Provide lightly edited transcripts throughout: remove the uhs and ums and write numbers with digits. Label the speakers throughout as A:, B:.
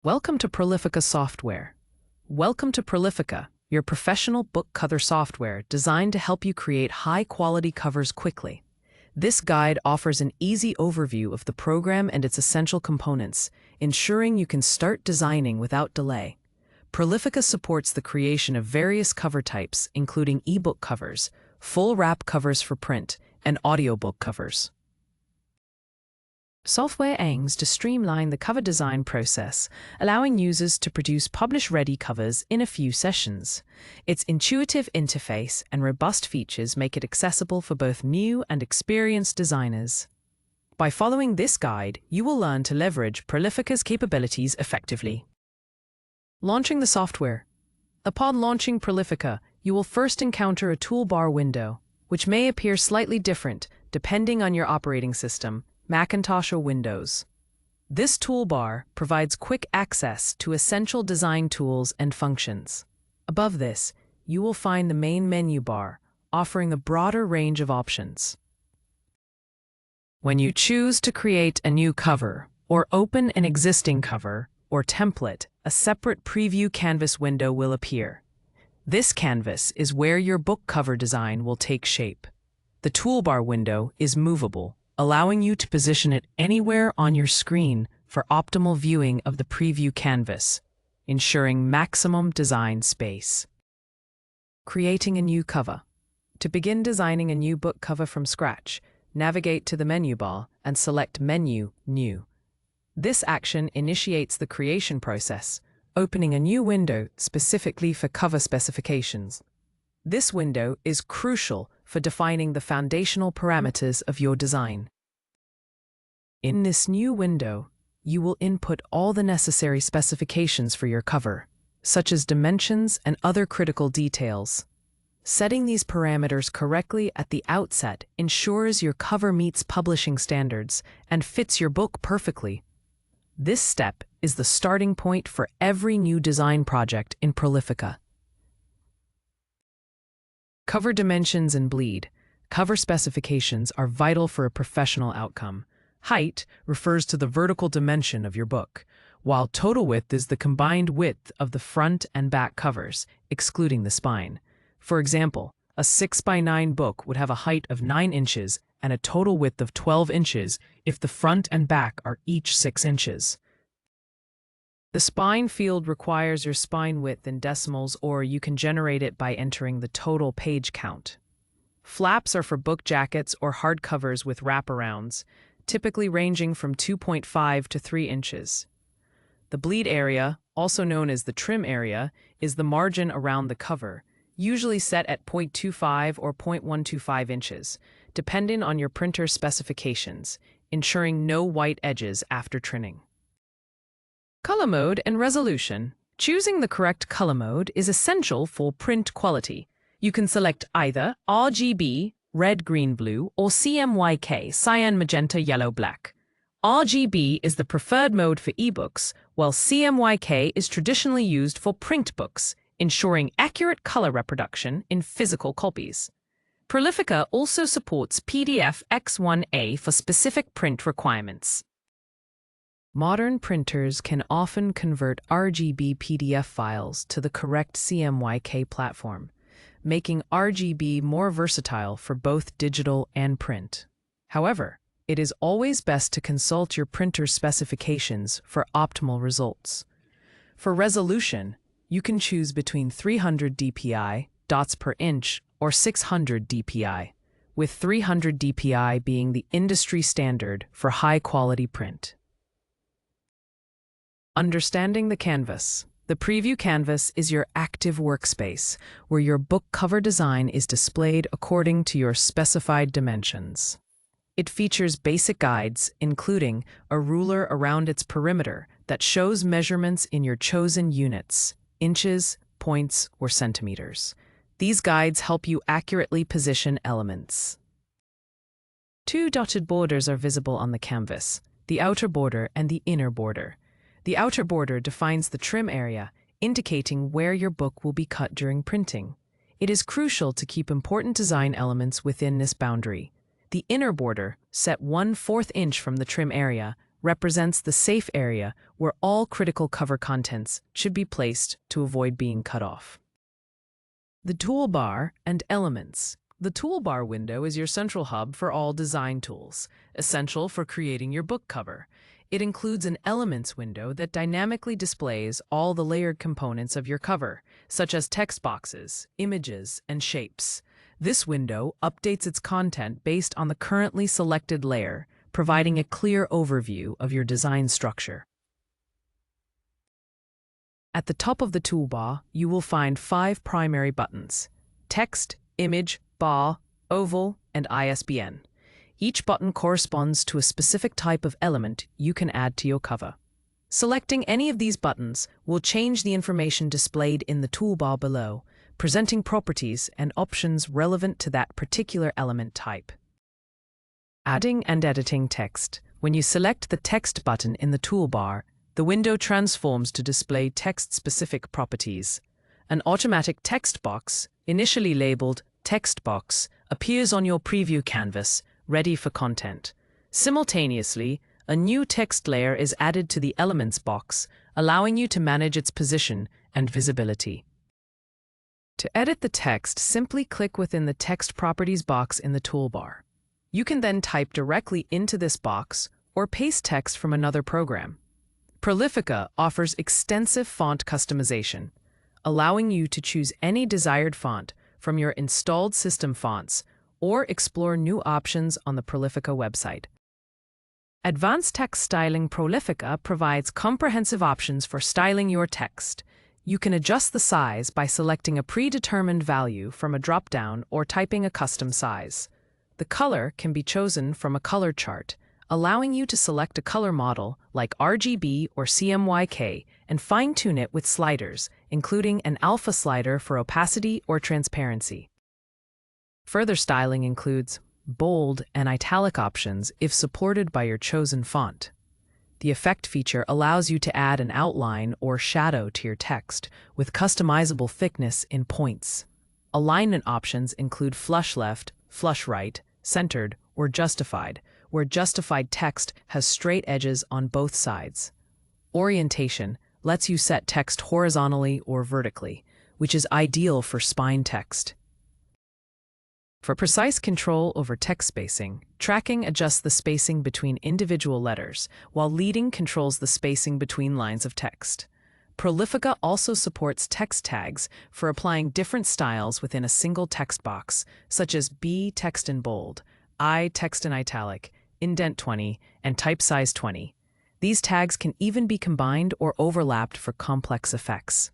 A: Welcome to Prolifica software. Welcome to Prolifica, your professional book cover software designed to help you create high-quality covers quickly. This guide offers an easy overview of the program and its essential components, ensuring you can start designing without delay. Prolifica supports the creation of various cover types, including ebook covers, full wrap covers for print, and audiobook covers. Software aims to streamline the cover design process, allowing users to produce publish-ready covers in a few sessions. Its intuitive interface and robust features make it accessible for both new and experienced designers. By following this guide, you will learn to leverage Prolifica's capabilities effectively. Launching the software. Upon launching Prolifica, you will first encounter a toolbar window, which may appear slightly different depending on your operating system, Macintosh or Windows. This toolbar provides quick access to essential design tools and functions. Above this, you will find the main menu bar, offering a broader range of options. When you choose to create a new cover or open an existing cover or template, a separate preview canvas window will appear. This canvas is where your book cover design will take shape. The toolbar window is movable, allowing you to position it anywhere on your screen for optimal viewing of the preview canvas, ensuring maximum design space. Creating a new cover. To begin designing a new book cover from scratch, navigate to the menu bar and select Menu, New. This action initiates the creation process, opening a new window specifically for cover specifications. This window is crucial for defining the foundational parameters of your design. In this new window, you will input all the necessary specifications for your cover, such as dimensions and other critical details. Setting these parameters correctly at the outset ensures your cover meets publishing standards and fits your book perfectly. This step is the starting point for every new design project in Prolifica. Cover dimensions and bleed. Cover specifications are vital for a professional outcome. Height refers to the vertical dimension of your book, while total width is the combined width of the front and back covers, excluding the spine. For example, a 6x9 book would have a height of 9 inches and a total width of 12 inches if the front and back are each 6 inches. The spine field requires your spine width in decimals, or you can generate it by entering the total page count. Flaps are for book jackets or hardcovers with wraparounds, typically ranging from 2.5 to 3 inches. The bleed area, also known as the trim area, is the margin around the cover, usually set at 0.25 or 0.125 inches, depending on your printer's specifications, ensuring no white edges after trimming. Color mode and resolution. Choosing the correct color mode is essential for print quality. You can select either RGB, red, green, blue, or CMYK, cyan, magenta, yellow, black. RGB is the preferred mode for ebooks, while CMYK is traditionally used for print books, ensuring accurate color reproduction in physical copies. Prolifica also supports PDF X1A for specific print requirements. Modern printers can often convert RGB PDF files to the correct CMYK platform, making RGB more versatile for both digital and print. However, it is always best to consult your printer's specifications for optimal results. For resolution, you can choose between 300 dpi, dots per inch, or 600 dpi, with 300 dpi being the industry standard for high-quality print. Understanding the canvas. The preview canvas is your active workspace, where your book cover design is displayed according to your specified dimensions. It features basic guides, including a ruler around its perimeter that shows measurements in your chosen units, inches, points, or centimeters. These guides help you accurately position elements. Two dotted borders are visible on the canvas, the outer border and the inner border. The outer border defines the trim area, indicating where your book will be cut during printing. It is crucial to keep important design elements within this boundary. The inner border, set 1/4 inch from the trim area, represents the safe area where all critical cover contents should be placed to avoid being cut off. The toolbar and elements. The toolbar window is your central hub for all design tools, essential for creating your book cover. It includes an elements window that dynamically displays all the layered components of your cover, such as text boxes, images, and shapes. This window updates its content based on the currently selected layer, providing a clear overview of your design structure. At the top of the toolbar, you will find 5 primary buttons: text, image, bar, oval, and ISBN. Each button corresponds to a specific type of element you can add to your cover. Selecting any of these buttons will change the information displayed in the toolbar below, presenting properties and options relevant to that particular element type. Adding and editing text. When you select the text button in the toolbar, the window transforms to display text-specific properties. An automatic text box, initially labeled text box, appears on your preview canvas, ready for content. Simultaneously, a new text layer is added to the Elements box, allowing you to manage its position and visibility. To edit the text, simply click within the Text Properties box in the toolbar. You can then type directly into this box or paste text from another program. Prolifica offers extensive font customization, allowing you to choose any desired font from your installed system fonts or explore new options on the Prolifica website. Advanced Text Styling. Prolifica provides comprehensive options for styling your text. You can adjust the size by selecting a predetermined value from a drop-down or typing a custom size. The color can be chosen from a color chart, allowing you to select a color model like RGB or CMYK and fine-tune it with sliders, including an alpha slider for opacity or transparency. Further styling includes bold and italic options if supported by your chosen font. The Effect feature allows you to add an outline or shadow to your text with customizable thickness in points. Alignment options include flush left, flush right, centered, or justified, where justified text has straight edges on both sides. Orientation lets you set text horizontally or vertically, which is ideal for spine text. For precise control over text spacing, tracking adjusts the spacing between individual letters, while leading controls the spacing between lines of text. Prolifica also supports text tags for applying different styles within a single text box, such as B text in bold, I text in italic, indent 20, and type size 20. These tags can even be combined or overlapped for complex effects.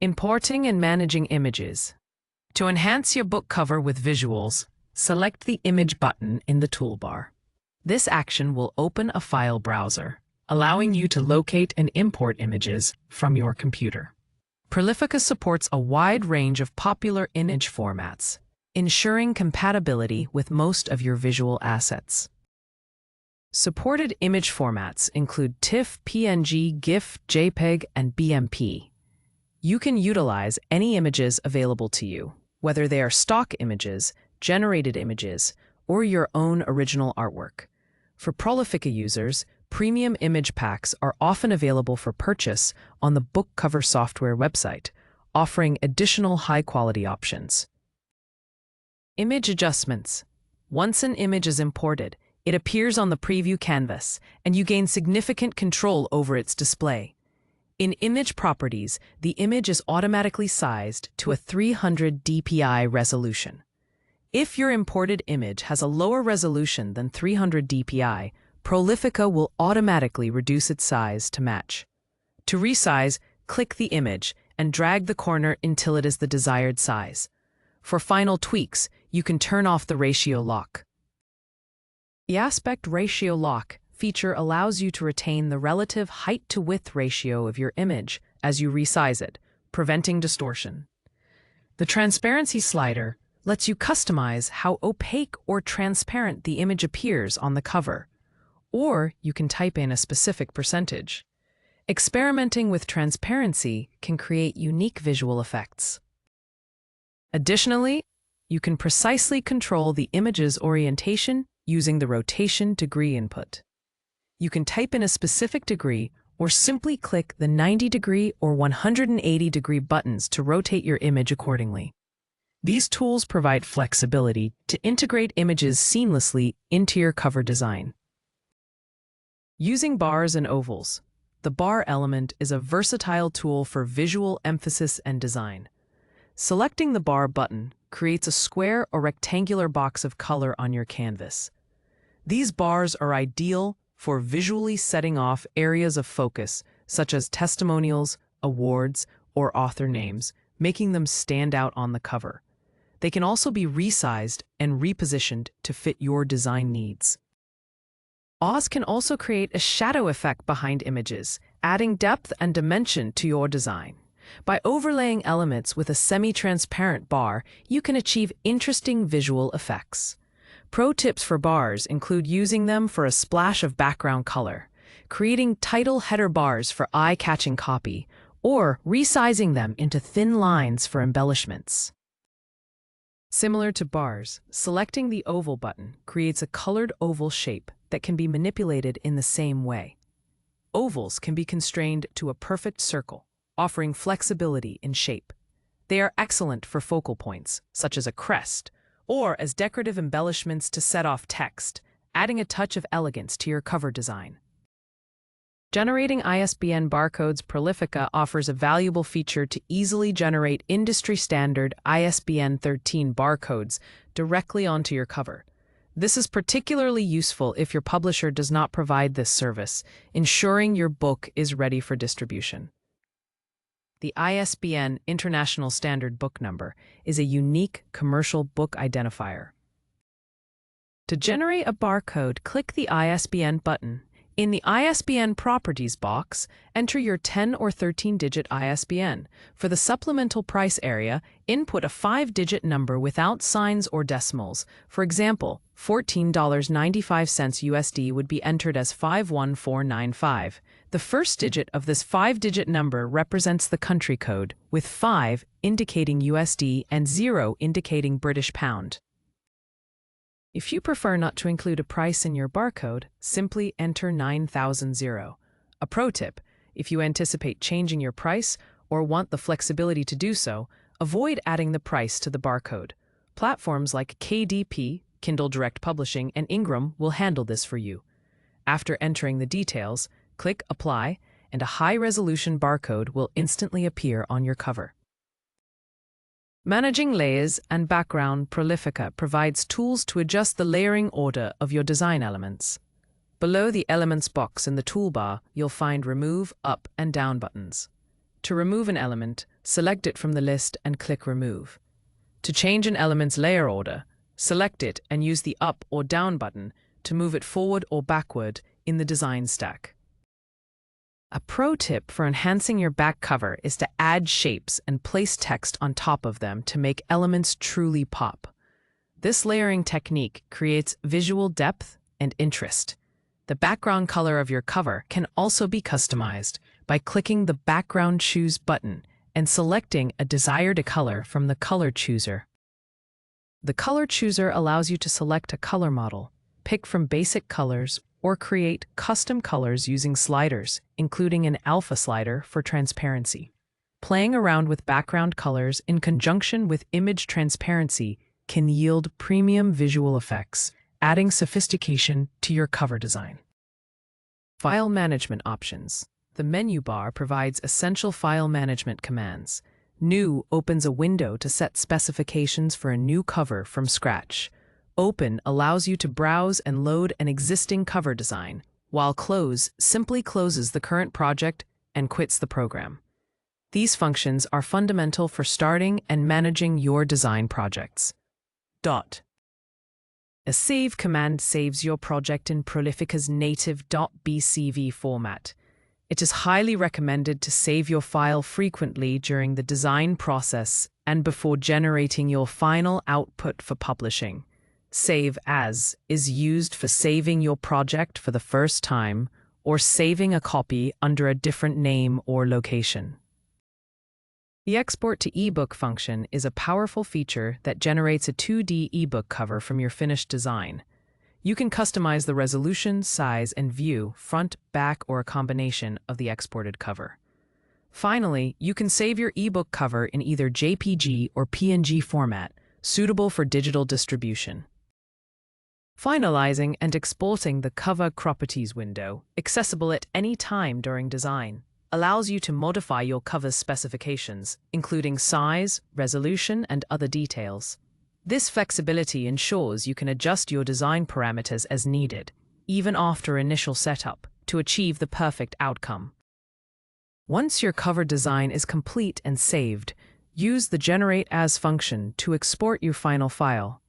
A: Importing and managing images. To enhance your book cover with visuals, select the Image button in the toolbar. This action will open a file browser, allowing you to locate and import images from your computer. Prolifica supports a wide range of popular image formats, ensuring compatibility with most of your visual assets. Supported image formats include TIFF, PNG, GIF, JPEG, and BMP. You can utilize any images available to you, whether they are stock images, generated images, or your own original artwork. For Prolifica users, premium image packs are often available for purchase on the book cover software website, offering additional high-quality options. Image adjustments. Once an image is imported, it appears on the preview canvas, and you gain significant control over its display. In Image Properties, the image is automatically sized to a 300 dpi resolution. If your imported image has a lower resolution than 300 dpi, Prolifica will automatically reduce its size to match. To resize, click the image and drag the corner until it is the desired size. For final tweaks, you can turn off the ratio lock. The Aspect Ratio Lock feature allows you to retain the relative height-to-width ratio of your image as you resize it, preventing distortion. The Transparency slider lets you customize how opaque or transparent the image appears on the cover, or you can type in a specific percentage. Experimenting with transparency can create unique visual effects. Additionally, you can precisely control the image's orientation using the rotation degree input. You can type in a specific degree or simply click the 90-degree or 180-degree buttons to rotate your image accordingly. These tools provide flexibility to integrate images seamlessly into your cover design. Using bars and ovals. The bar element is a versatile tool for visual emphasis and design. Selecting the bar button creates a square or rectangular box of color on your canvas. These bars are ideal for visually setting off areas of focus, such as testimonials, awards, or author names, making them stand out on the cover. They can also be resized and repositioned to fit your design needs. Oz can also create a shadow effect behind images, adding depth and dimension to your design. By overlaying elements with a semi-transparent bar, you can achieve interesting visual effects. Pro tips for bars include using them for a splash of background color, creating title header bars for eye-catching copy, or resizing them into thin lines for embellishments. Similar to bars, selecting the oval button creates a colored oval shape that can be manipulated in the same way. Ovals can be constrained to a perfect circle, offering flexibility in shape. They are excellent for focal points, such as a crest, or as decorative embellishments to set off text, adding a touch of elegance to your cover design. Generating ISBN barcodes. Prolifica offers a valuable feature to easily generate industry-standard ISBN 13 barcodes directly onto your cover. This is particularly useful if your publisher does not provide this service, ensuring your book is ready for distribution. The ISBN International Standard Book Number is a unique commercial book identifier. To generate a barcode, click the ISBN button. In the ISBN Properties box, enter your 10 or 13-digit ISBN. For the supplemental price area, input a 5-digit number without signs or decimals. For example, $14.95 USD would be entered as 51495. The first digit of this 5-digit number represents the country code, with 5 indicating USD and 0 indicating British pound. If you prefer not to include a price in your barcode, simply enter 9000. A pro tip: if you anticipate changing your price or want the flexibility to do so, avoid adding the price to the barcode. Platforms like KDP, Kindle Direct Publishing, and Ingram will handle this for you. After entering the details, click Apply, and a high-resolution barcode will instantly appear on your cover. Managing layers and background. Prolifica provides tools to adjust the layering order of your design elements. Below the Elements box in the toolbar, you'll find Remove, Up, and Down buttons. To remove an element, select it from the list and click Remove. To change an element's layer order, select it and use the Up or Down button to move it forward or backward in the design stack. A pro tip for enhancing your back cover is to add shapes and place text on top of them to make elements truly pop. This layering technique creates visual depth and interest. The background color of your cover can also be customized by clicking the Background Choose button and selecting a desired color from the color chooser. The color chooser allows you to select a color model, pick from basic colors, or create custom colors using sliders, including an alpha slider for transparency. Playing around with background colors in conjunction with image transparency can yield premium visual effects, adding sophistication to your cover design. File management options. The menu bar provides essential file management commands. New opens a window to set specifications for a new cover from scratch. Open allows you to browse and load an existing cover design, while Close simply closes the current project and quits the program. These functions are fundamental for starting and managing your design projects. A save command saves your project in Prolifica's native .bcv format. It is highly recommended to save your file frequently during the design process and before generating your final output for publishing. Save As is used for saving your project for the first time or saving a copy under a different name or location. The Export to eBook function is a powerful feature that generates a 2D eBook cover from your finished design. You can customize the resolution, size, and view, front, back, or a combination of the exported cover. Finally, you can save your ebook cover in either JPG or PNG format, suitable for digital distribution. Finalizing and exporting the cover properties window, accessible at any time during design, allows you to modify your cover's specifications, including size, resolution, and other details. This flexibility ensures you can adjust your design parameters as needed, even after initial setup, to achieve the perfect outcome. Once your cover design is complete and saved, use the Generate As function to export your final file.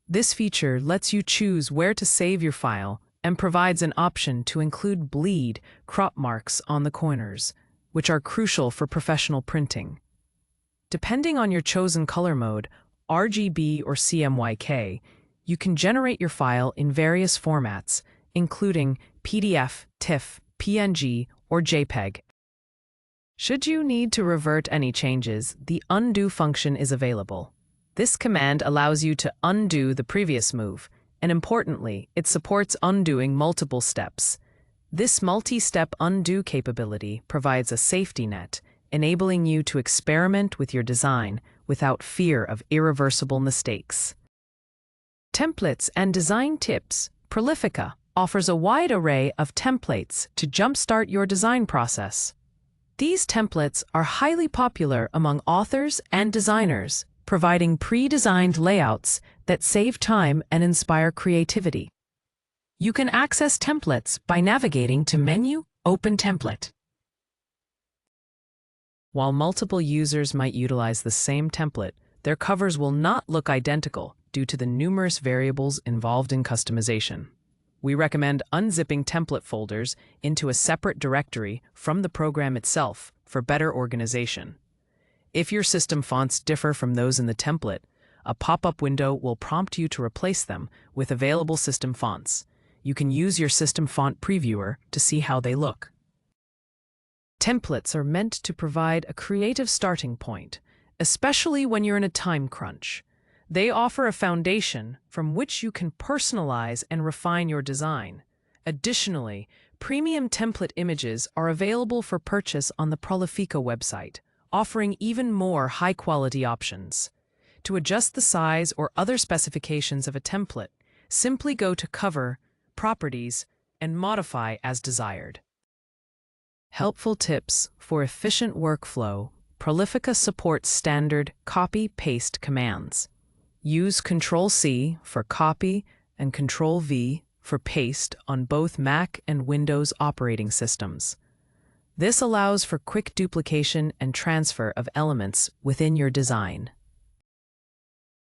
A: This feature lets you choose where to save your file and provides an option to include bleed crop marks on the corners, which are crucial for professional printing. Depending on your chosen color mode, RGB or CMYK, you can generate your file in various formats, including PDF, TIFF, PNG, or JPEG. Should you need to revert any changes, the undo function is available. This command allows you to undo the previous move, and importantly, it supports undoing multiple steps. This multi-step undo capability provides a safety net, enabling you to experiment with your design without fear of irreversible mistakes. Templates and design tips. Prolifica offers a wide array of templates to jumpstart your design process. These templates are highly popular among authors and designers, providing pre-designed layouts that save time and inspire creativity. You can access templates by navigating to Menu, Open Template. While multiple users might utilize the same template, their covers will not look identical due to the numerous variables involved in customization. We recommend unzipping template folders into a separate directory from the program itself for better organization. If your system fonts differ from those in the template, a pop-up window will prompt you to replace them with available system fonts. You can use your system font previewer to see how they look. Templates are meant to provide a creative starting point, especially when you're in a time crunch. They offer a foundation from which you can personalize and refine your design. Additionally, premium template images are available for purchase on the Prolifica website, offering even more high-quality options. To adjust the size or other specifications of a template, simply go to Cover, Properties, and modify as desired. Helpful tips for efficient workflow. Prolifica supports standard copy-paste commands. Use Ctrl+C for copy and Ctrl+V for paste on both Mac and Windows operating systems. This allows for quick duplication and transfer of elements within your design.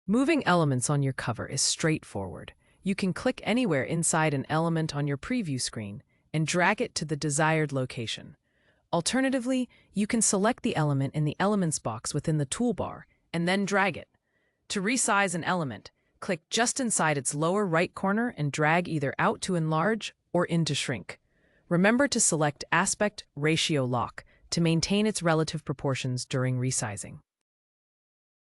A: Moving elements on your cover is straightforward. You can click anywhere inside an element on your preview screen and drag it to the desired location. Alternatively, you can select the element in the Elements box within the toolbar and then drag it. To resize an element, click just inside its lower right corner and drag either out to enlarge or in to shrink. Remember to select Aspect Ratio Lock to maintain its relative proportions during resizing.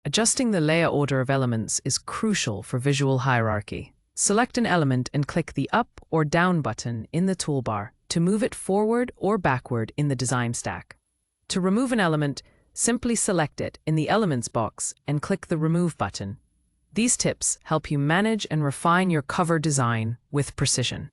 A: Adjusting the layer order of elements is crucial for visual hierarchy. Select an element and click the Up or Down button in the toolbar to move it forward or backward in the design stack. To remove an element, simply select it in the Elements box and click the Remove button. These tips help you manage and refine your cover design with precision.